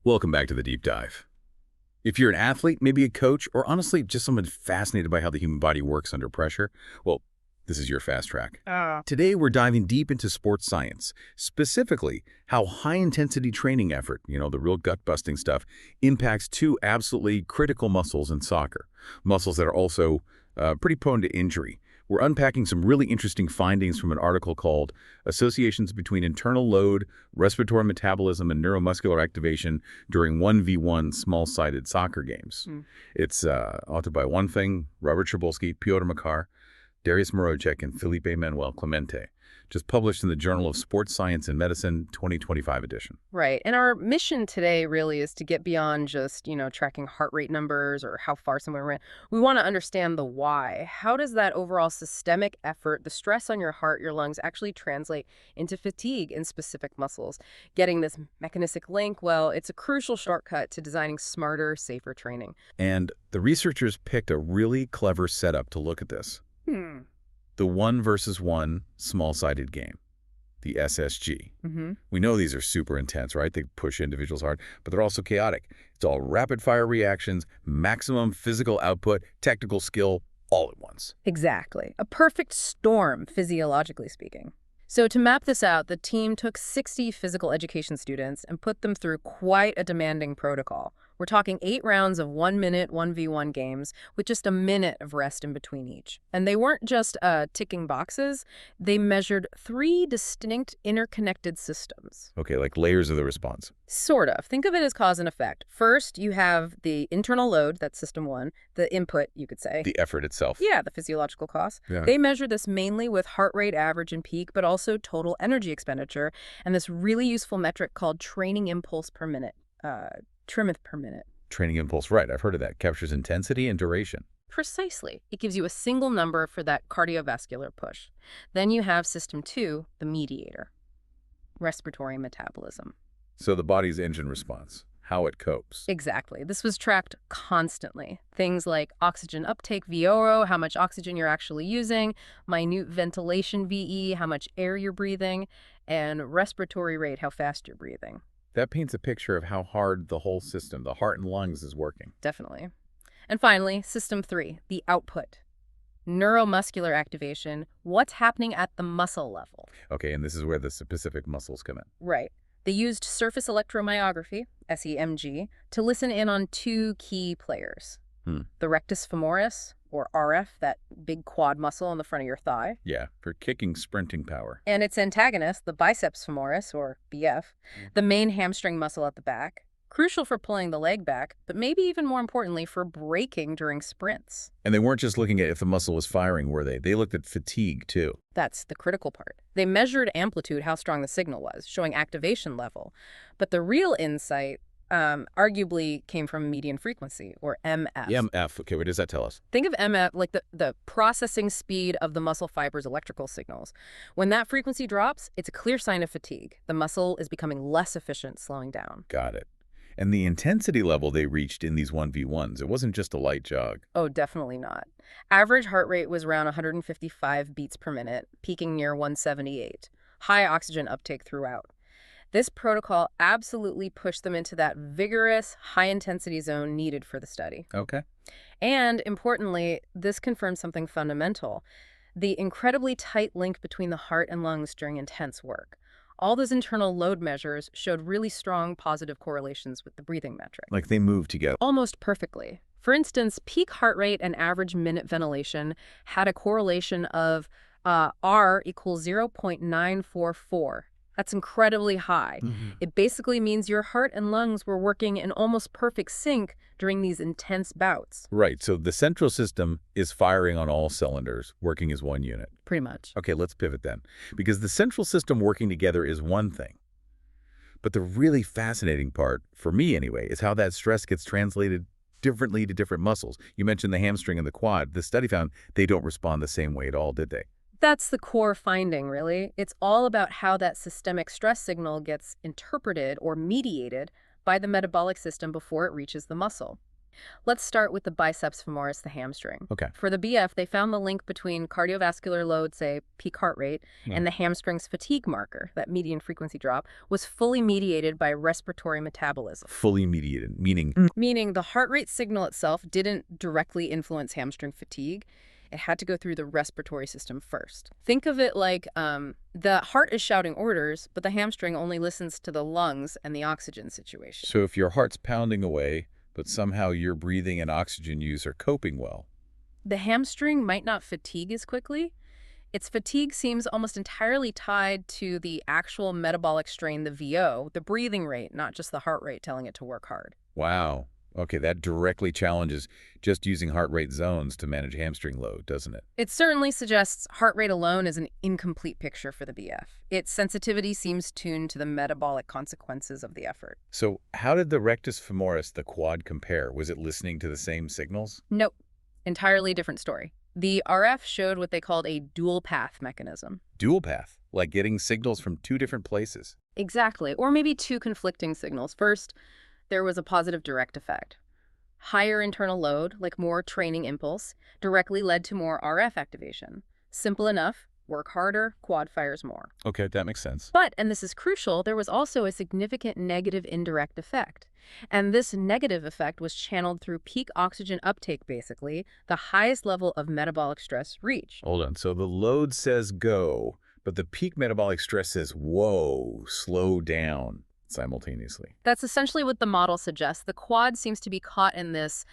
Welcome back to the deep dive. If you're an athlete, maybe a coach, or honestly just someone fascinated by how the human body works under pressure, well, this is your fast track. Today, we're diving deep into sports science, specifically how high-intensity training effort, the real gut-busting stuff, impacts two absolutely critical muscles in soccer, muscles that are also pretty prone to injury. We're unpacking some really interesting findings from an article called Associations Between Internal Load, Respiratory Metabolism, and Neuromuscular Activation During 1v1 Small-Sided Soccer Games. It's authored by Juan Feng, Robert Trybulski, Piotr Makar, Dariusz Mroczek, and Filipe Manuel Clemente. Just published in the Journal of Sports Science and Medicine, 2025 edition. Right. And our mission today really is to get beyond just, tracking heart rate numbers or how far someone ran. We want to understand the why. How does that overall systemic effort, the stress on your heart, your lungs, actually translate into fatigue in specific muscles? Getting this mechanistic link, well, it's a crucial shortcut to designing smarter, safer training. And the researchers picked a really clever setup to look at this. The 1 versus 1 small-sided game, the SSG. We know these are super intense, right? They push individuals hard, but they're also chaotic. It's all rapid-fire reactions, maximum physical output, technical skill, all at once. Exactly. A perfect storm, physiologically speaking. So to map this out, the team took 60 physical education students and put them through quite a demanding protocol. We're talking 8 rounds of 1-minute 1v1 games with just a minute of rest in between each. And they weren't just ticking boxes. They measured 3 distinct interconnected systems. Okay, like layers of the response. Sort of. Think of it as cause and effect. First, you have the internal load, that's system 1, the input, you could say. The effort itself. Yeah, the physiological cost. Yeah. They measure this mainly with heart rate average and peak, but also total energy expenditure, and this really useful metric called training impulse per minute. Trimeth per minute. Training impulse, right. I've heard of that. Captures intensity and duration. Precisely. It gives you a single number for that cardiovascular push. Then you have system 2, the mediator, respiratory metabolism. So the body's engine response, how it copes. Exactly. This was tracked constantly. Things like oxygen uptake, VO, how much oxygen you're actually using, minute ventilation, VE, how much air you're breathing, and respiratory rate, how fast you're breathing. That paints a picture of how hard the whole system, the heart and lungs, is working. Definitely. And finally, system 3, the output. Neuromuscular activation, what's happening at the muscle level. Okay, and this is where the specific muscles come in. Right. They used surface electromyography, SEMG, to listen in on 2 key players. The rectus femoris, or RF, that big quad muscle on the front of your thigh. Yeah, for kicking sprinting power. And its antagonist, the biceps femoris, or BF, the main hamstring muscle at the back. Crucial for pulling the leg back, but maybe even more importantly for braking during sprints. And they weren't just looking at if the muscle was firing, were they? They looked at fatigue, too. That's the critical part. They measured amplitude, how strong the signal was, showing activation level. But the real insight arguably came from median frequency, or MF. MF. Okay, what does that tell us? Think of MF like the processing speed of the muscle fiber's electrical signals. When that frequency drops, it's a clear sign of fatigue. The muscle is becoming less efficient, slowing down. Got it. And the intensity level they reached in these 1v1s, it wasn't just a light jog. Oh, definitely not. Average heart rate was around 155 beats per minute, peaking near 178. High oxygen uptake throughout. This protocol absolutely pushed them into that vigorous, high-intensity zone needed for the study. Okay. And importantly, this confirms something fundamental, the incredibly tight link between the heart and lungs during intense work. All those internal load measures showed really strong positive correlations with the breathing metric. Like they moved together. Almost perfectly. For instance, peak heart rate and average minute ventilation had a correlation of R equals 0.944. That's incredibly high. It basically means your heart and lungs were working in almost perfect sync during these intense bouts. Right, so the central system is firing on all cylinders, working as one unit. Pretty much. Okay, let's pivot then. Because the central system working together is one thing. But the really fascinating part, for me anyway, is how that stress gets translated differently to different muscles. You mentioned the hamstring and the quad. The study found they don't respond the same way at all, did they? That's the core finding, really. It's all about how that systemic stress signal gets interpreted or mediated by the metabolic system before it reaches the muscle. Let's start with the biceps femoris, the hamstring. Okay. For the BF, they found the link between cardiovascular load, say peak heart rate, and the hamstring's fatigue marker, that median frequency drop, was fully mediated by respiratory metabolism. Fully mediated, meaning? Meaning the heart rate signal itself didn't directly influence hamstring fatigue. It had to go through the respiratory system first. Think of it like the heart is shouting orders, but the hamstring only listens to the lungs and the oxygen situation. So if your heart's pounding away, but somehow your breathing and oxygen use are coping well, the hamstring might not fatigue as quickly. Its fatigue seems almost entirely tied to the actual metabolic strain, the VO, the breathing rate, not just the heart rate telling it to work hard. wow. Okay, that directly challenges just using heart rate zones to manage hamstring load, doesn't it? It certainly suggests heart rate alone is an incomplete picture for the BF. Its sensitivity seems tuned to the metabolic consequences of the effort. So how did the rectus femoris, the quad, compare? Was it listening to the same signals? Nope. Entirely different story. The RF showed what they called a dual path mechanism. Dual path, like getting signals from two different places. Exactly. Or maybe two conflicting signals. First, there was a positive direct effect. Higher internal load, like more training impulse, directly led to more RF activation. Simple enough, work harder, quad fires more. Okay, that makes sense. But, and this is crucial, there was also a significant negative indirect effect. And this negative effect was channeled through peak oxygen uptake, basically, the highest level of metabolic stress reached. Hold on, so the load says go, but the peak metabolic stress says whoa, slow down simultaneously. That's essentially what the model suggests. The quad seems to be caught in this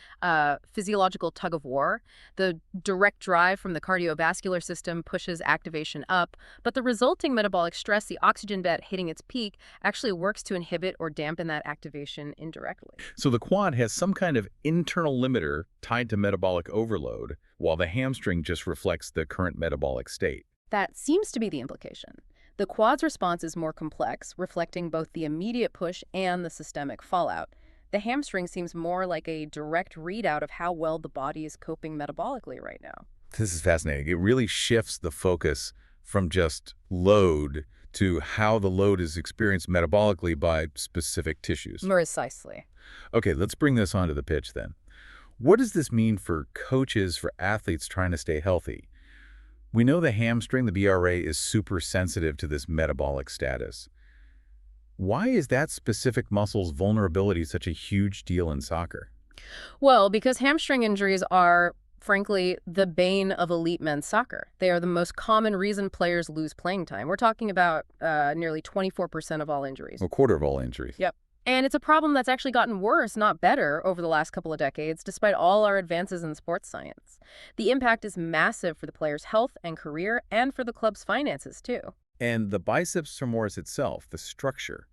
physiological tug of war. The direct drive from the cardiovascular system pushes activation up, but the resulting metabolic stress, the oxygen bed hitting its peak, actually works to inhibit or dampen that activation indirectly. So the quad has some kind of internal limiter tied to metabolic overload, while the hamstring just reflects the current metabolic state. That seems to be the implication. The quad's response is more complex, reflecting both the immediate push and the systemic fallout. The hamstring seems more like a direct readout of how well the body is coping metabolically right now. This is fascinating. It really shifts the focus from just load to how the load is experienced metabolically by specific tissues. Precisely. Okay, let's bring this onto the pitch then. What does this mean for coaches, for athletes trying to stay healthy? We know the hamstring, the BRA, is super sensitive to this metabolic status. Why is that specific muscle's vulnerability such a huge deal in soccer? Well, because hamstring injuries are, frankly, the bane of elite men's soccer. They are the most common reason players lose playing time. We're talking about nearly 24% of all injuries. A quarter of all injuries. Yep. And it's a problem that's actually gotten worse, not better, over the last couple of decades, despite all our advances in sports science. The impact is massive for the player's health and career, and for the club's finances, too. And the biceps femoris itself, the structure,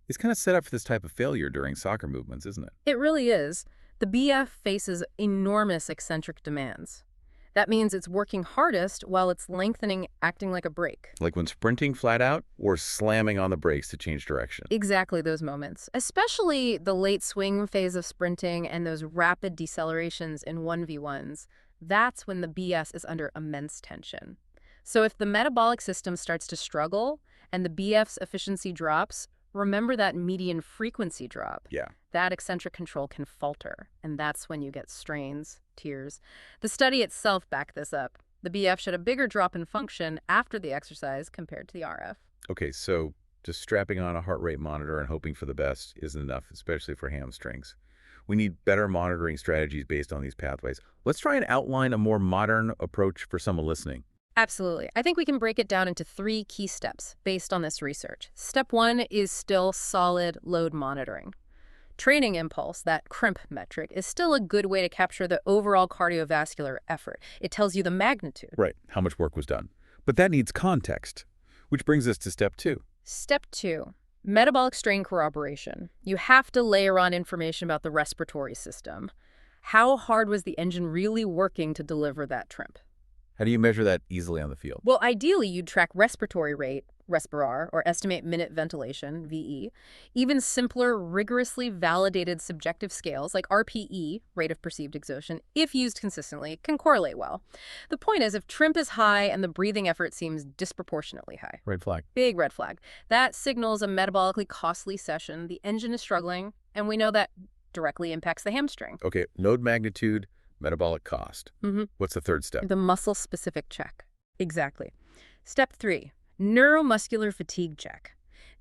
is kind of set up for this type of failure during soccer movements, isn't it? It really is. The BF faces enormous eccentric demands. That means it's working hardest while it's lengthening, acting like a brake. Like when sprinting flat out or slamming on the brakes to change direction. Exactly those moments, especially the late swing phase of sprinting and those rapid decelerations in 1v1s. That's when the BS is under immense tension. So if the metabolic system starts to struggle and the BF's efficiency drops, remember that median frequency drop. Yeah. That eccentric control can falter, and that's when you get strains, tears. The study itself backed this up. The BF showed a bigger drop in function after the exercise compared to the RF. Okay, so just strapping on a heart rate monitor and hoping for the best isn't enough, especially for hamstrings. We need better monitoring strategies based on these pathways. Let's try and outline a more modern approach for someone listening. Absolutely. I think we can break it down into 3 key steps based on this research. Step 1 is still solid load monitoring. Training impulse, that crimp metric, is still a good way to capture the overall cardiovascular effort. It tells you the magnitude. Right, how much work was done. But that needs context, which brings us to step 2. Step 2, metabolic strain corroboration. You have to layer on information about the respiratory system. How hard was the engine really working to deliver that trimp? How do you measure that easily on the field? Well, ideally, you'd track respiratory rate, respirar, or estimate minute ventilation, VE. Even simpler, rigorously validated subjective scales like RPE, rate of perceived exertion, if used consistently, can correlate well. The point is, if trimp is high and the breathing effort seems disproportionately high. Red flag. Big red flag. That signals a metabolically costly session. The engine is struggling, and we know that directly impacts the hamstring. Okay, load magnitude, metabolic cost. What's the third step? The muscle-specific check. Exactly. Step 3, neuromuscular fatigue check.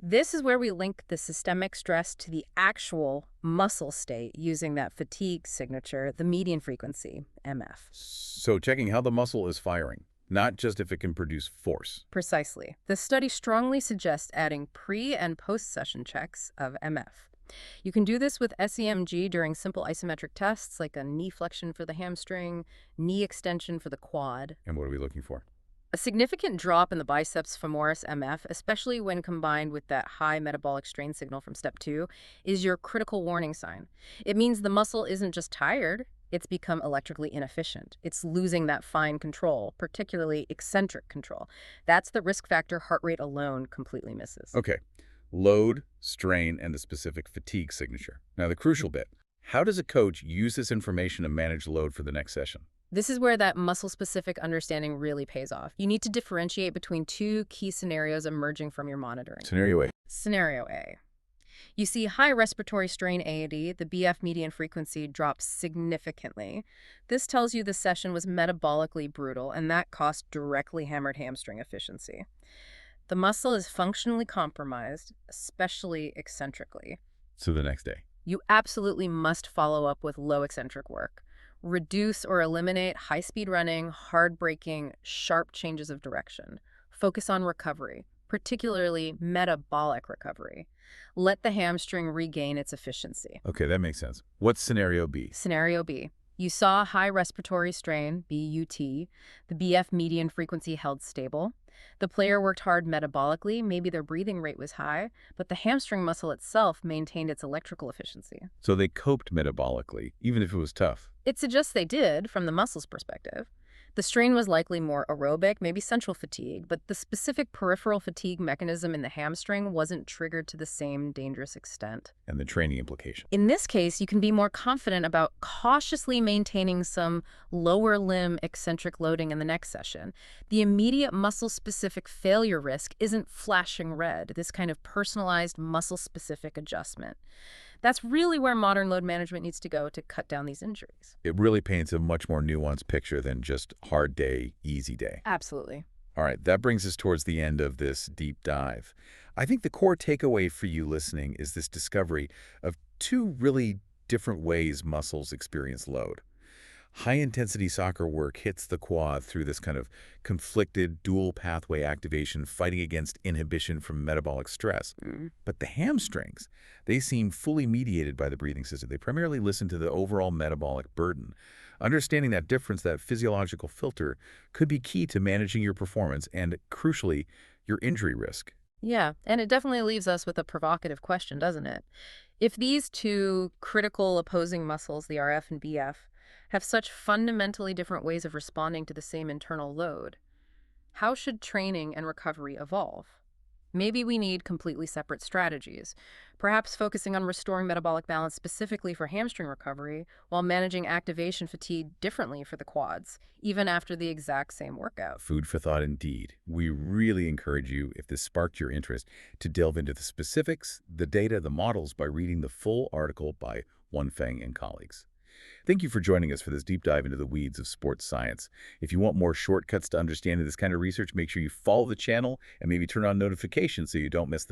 This is where we link the systemic stress to the actual muscle state using that fatigue signature, the median frequency, MF. So checking how the muscle is firing, not just if it can produce force. Precisely. The study strongly suggests adding pre- and post-session checks of MF. You can do this with SEMG during simple isometric tests like a knee flexion for the hamstring, knee extension for the quad. And what are we looking for? A significant drop in the biceps femoris MF, especially when combined with that high metabolic strain signal from step 2, is your critical warning sign. It means the muscle isn't just tired, it's become electrically inefficient. It's losing that fine control, particularly eccentric control. That's the risk factor heart rate alone completely misses. Okay, load, strain, and the specific fatigue signature. Now the crucial bit, how does a coach use this information to manage load for the next session? This is where that muscle-specific understanding really pays off. You need to differentiate between 2 key scenarios emerging from your monitoring. Scenario A. Scenario A. You see high respiratory strain AAD, the BF median frequency drops significantly. This tells you the session was metabolically brutal, and that cost directly hammered hamstring efficiency. The muscle is functionally compromised, especially eccentrically. So the next day. You absolutely must follow up with low eccentric work. Reduce or eliminate high-speed running, hard braking, sharp changes of direction. Focus on recovery, particularly metabolic recovery. Let the hamstring regain its efficiency. Okay, that makes sense. What's scenario B? Scenario B. You saw high respiratory strain, BUT. The BF median frequency held stable. The player worked hard metabolically, maybe their breathing rate was high, but the hamstring muscle itself maintained its electrical efficiency. So they coped metabolically, even if it was tough. It suggests they did, from the muscle's perspective. The strain was likely more aerobic, maybe central fatigue, but the specific peripheral fatigue mechanism in the hamstring wasn't triggered to the same dangerous extent. And the training implication. In this case, you can be more confident about cautiously maintaining some lower limb eccentric loading in the next session. The immediate muscle-specific failure risk isn't flashing red, this kind of personalized muscle-specific adjustment. That's really where modern load management needs to go to cut down these injuries. It really paints a much more nuanced picture than just hard day, easy day. Absolutely. All right, that brings us towards the end of this deep dive. I think the core takeaway for you listening is this discovery of 2 really different ways muscles experience load. High-intensity soccer work hits the quad through this kind of conflicted dual pathway activation fighting against inhibition from metabolic stress. But the hamstrings, they seem fully mediated by the breathing system. They primarily listen to the overall metabolic burden. Understanding that difference, that physiological filter, could be key to managing your performance and, crucially, your injury risk. Yeah, and it definitely leaves us with a provocative question, doesn't it? If these 2 critical opposing muscles, the RF and BF, have such fundamentally different ways of responding to the same internal load, how should training and recovery evolve? Maybe we need completely separate strategies, perhaps focusing on restoring metabolic balance specifically for hamstring recovery while managing activation fatigue differently for the quads, even after the exact same workout. Food for thought indeed. We really encourage you, if this sparked your interest, to delve into the specifics, the data, the models by reading the full article by Juan, Feng, and colleagues. Thank you for joining us for this deep dive into the weeds of sports science. If you want more shortcuts to understanding this kind of research, make sure you follow the channel and maybe turn on notifications so you don't miss the